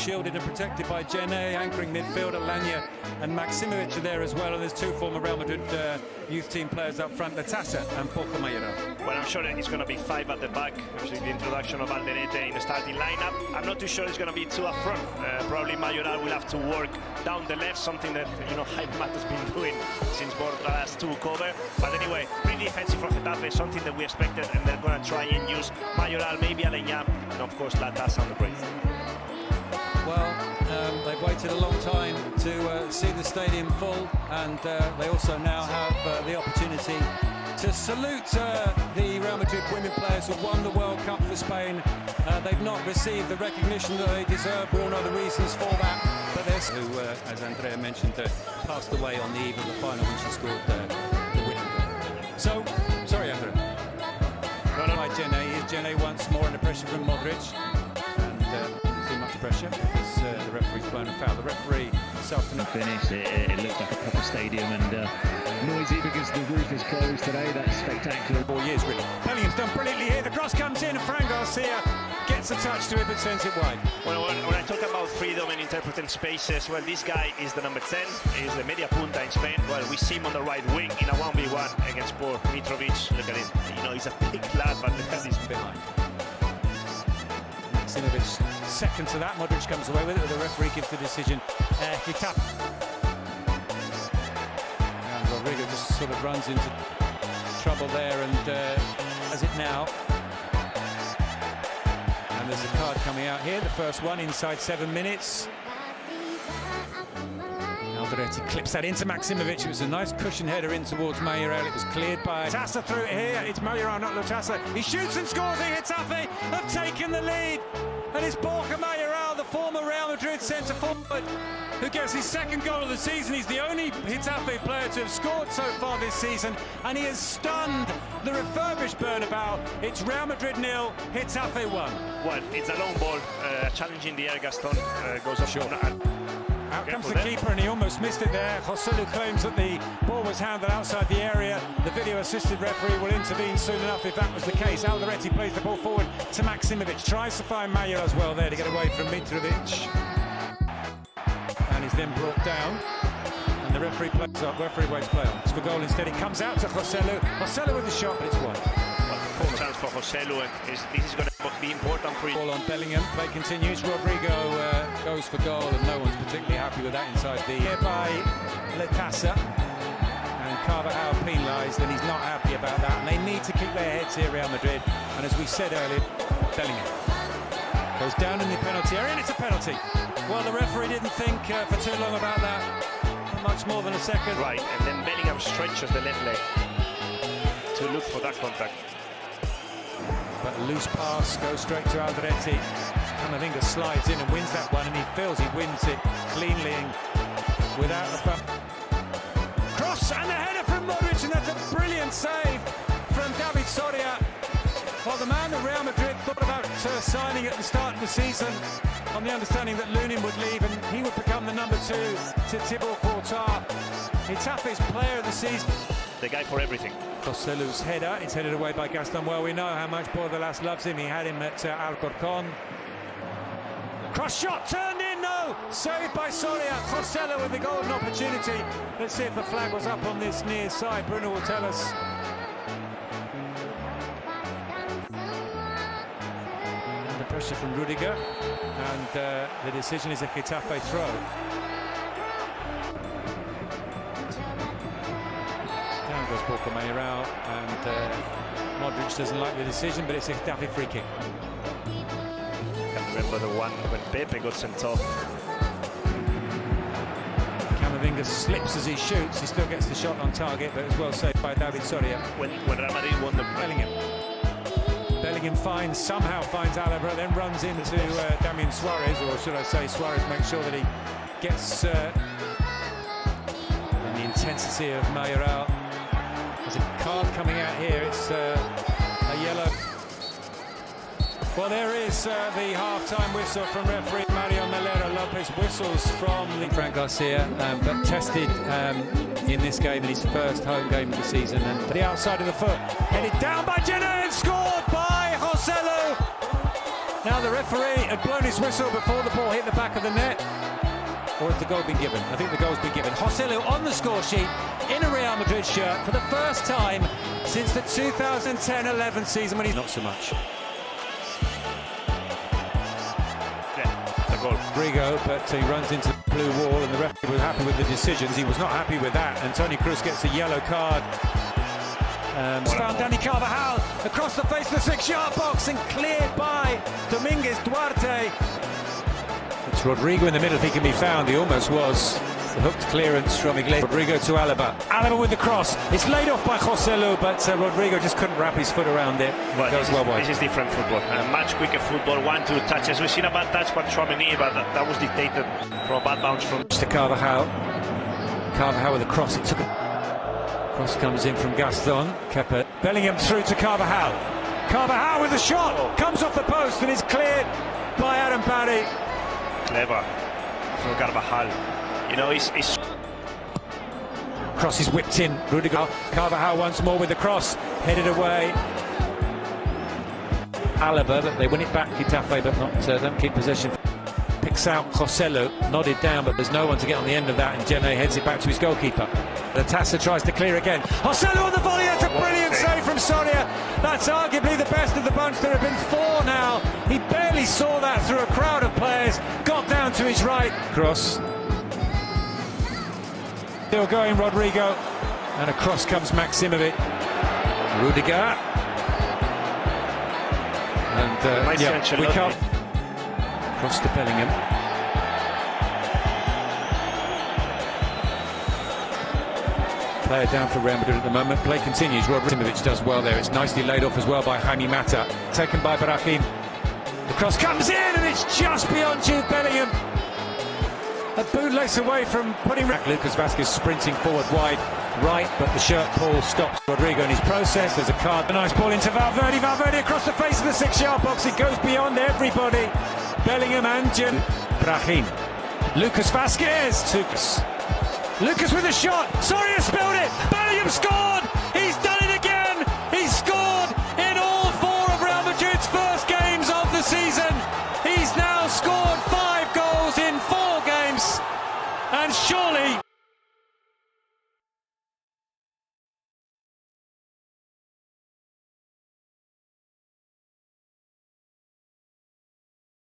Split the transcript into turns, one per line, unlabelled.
shielded and protected by Getafe, anchoring midfielder Lanya and Maksimovic are there as well, and there's two former Real Madrid youth team players up front, Latasa and Porco Mayoral.
Well, I'm sure it's going to be five at the back, with the introduction of Alderete in the starting lineup. I'm not too sure it's going to be two up front. Probably Mayoral will have to work down the left, something that, you know, Hyighlights has been doing since Borja has to cover. But anyway, really defensive from Getafe, something that we expected, and they're going to try and use Mayoral, maybe Bellingham, and of course Latasa on the break.
Well, they've waited a long time to see the stadium full, and they also now have the opportunity to salute the Real Madrid women players who won the World Cup for Spain. They've not received the recognition that they deserve. We all know the reasons for that. But there's who, as Andrea mentioned, passed away on the eve of the final when she scored the winning goal. So, sorry, Andrea. By Getafe. Here's Getafe once more under pressure from Modric. And too much pressure because the referee's blown a foul. The referee this afternoon
finish. It looked like a proper stadium and noisy because the roof is closed today. That's spectacular.
4 years really. Bellingham's done brilliantly here. The cross comes in and Fran Garcia gets a touch to it but sends it wide.
Well, when I talk about freedom and interpreting spaces, well, this guy is the number 10. He's the media punta in Spain. Well, we see him on the right wing in a 1v1 against poor Mitrovic. Look at him. You know, he's a big lad, but look at this behind.
Maksimovic second to that. Modric comes away with it, but the referee gives the decision. Getafe. And Rodrigo just sort of runs into trouble there and does it now. And there's a card coming out here, the first one inside 7 minutes. Alderete clips that into Maksimovic. It was a nice cushion header in towards Mayoral. It was cleared by Latasa through it here. It's Mayoral, not Latasa. He shoots and scores. Getafe have taken the lead. And it's Borja Mayoral, the former Real Madrid centre-forward, who gets his second goal of the season. He's the only Getafe player to have scored so far this season, and he has stunned the refurbished Bernabeu. It's Real Madrid 0, Getafe 1.
Well, it's a long ball, challenging the air. Gaston goes up.
Sure. Out comes the keeper, and he almost missed it there. Joselu claims that the ball was handled outside the area. The video-assisted referee will intervene soon enough if that was the case. Alderete plays the ball forward to Maksimovic. Tries to find Mayoral as well there to get away from Mitrovic. And he's then brought down. And the referee plays up. Referee waits play on. It's for goal instead. It comes out to Joselu. Joselu with the shot, but it's wide.
Well, chance for Joselu, and this is going to be important for him.
Ball on Bellingham. Play continues. Rodrigo goes for goal, and no one's particularly happy with that inside the here by Latasa. And Carvajal penalised, and he's not happy about that. And they need to keep their heads here, Real Madrid. And as we said earlier, Bellingham goes down in the penalty area, and it's a penalty. Well, the referee didn't think for too long about that. Much more than a second.
Right, and then Bellingham stretches the left leg to look for that contact.
But a loose pass goes straight to Alderete. Camavinga slides in and wins that one, and he feels he wins it cleanly and without a foul. Cross and the header from Modric, and that's a brilliant save from David Soria. Well, the man that Real Madrid thought about signing at the start of the season on the understanding that Lunin would leave and he would become the number 2 to Thibaut Courtois. Getafe's player of the season.
The guy for everything.
Joselu's header, it's headed away by Gaston. Well, we know how much Bordalas loves him. He had him at Alcorcon. Cross shot turned in, no! Saved by Soria. Joselu with the golden opportunity. Let's see if the flag was up on this near side. Bruno will tell us. Under pressure from Rudiger. And the decision is a Getafe throw. Down goes Borja Mayoral, and Modric doesn't like the decision, but it's a Getafe free kick.
I remember the one when Pepe got sent off.
Camavinga slips as he shoots. He still gets the shot on target, but it's well saved by David Soria.
When Real Madrid won the
Bellingham. Bellingham somehow finds Alaba, then runs into Damian Suarez, or should I say Suarez makes sure that he gets the intensity of Mayoral. There's a card coming out here. It's a yellow. Well, there is the half-time whistle from referee Mario Melero. Lopez whistles from Fran Garcia, but tested in this game, in his first home game of the season. And the outside of the foot, headed down by Jenner and scored by Joselu. Now the referee had blown his whistle before the ball hit the back of the net. Or has the goal been given? I think the goal's been given. Joselu on the score sheet in a Real Madrid shirt for the first time since the 2010-11 season when he's not so much.
Yeah, the goal.
Rodrigo, but he runs into the blue wall and the referee was happy with the decisions. He was not happy with that. And Toni Kroos gets a yellow card. Found Dani Carvajal across the face of the 6-yard box and cleared by Dominguez Duarte. It's Rodrigo in the middle if he can be found. He almost was. The hooked clearance from Hіghlіghts. Rodrigo to Alaba. Alaba with the cross. It's laid off by Joselu, but Rodrigo just couldn't wrap his foot around it.
Well,
it goes well wide.
This is different football. Much quicker football. 1-2 touches. We've seen a bad touch by Tchouaméni, but that was dictated from a bad bounce from
To Carvajal. Carvajal with a cross. It took a cross comes in from Gaston. Kepa. Bellingham through to Carvajal. Carvajal with a shot. Comes off the post and is cleared by Adam Barry.
Clever from Carvajal. You know, he's
Cross is whipped in. Rudiger. Carvajal once more with the cross. Headed away. Alaba, but they win it back. Getafe, but not don't keep possession. Picks out Joselu, nodded down, but there's no one to get on the end of that, and Getafe heads it back to his goalkeeper. The Tassa tries to clear again. Joselu on the volley. That's a brilliant save from Soria. That's arguably the best of the bunch. There have been 4 now. He barely saw that through a crowd of players. Got down to his right. Cross. Still going Rodrigo, and across comes Maximovic. Rudiger. And yeah, we can't. Cross to Bellingham. Player down for Real Madrid at the moment. Play continues. Maximovic does well there. It's nicely laid off as well by Jaime Mata. Taken by Brahim. The cross comes in and it's just beyond Jude Bellingham. A bootlace away from putting Lucas Vazquez sprinting forward wide right, but the shirt pull stops Rodrigo in his process. There's a card. A nice ball into Valverde. Valverde across the face of the 6-yard box. It goes beyond everybody. Bellingham and Brahim. Lucas Vazquez. Lucas with a shot. Soria spilled it. Bellingham scored.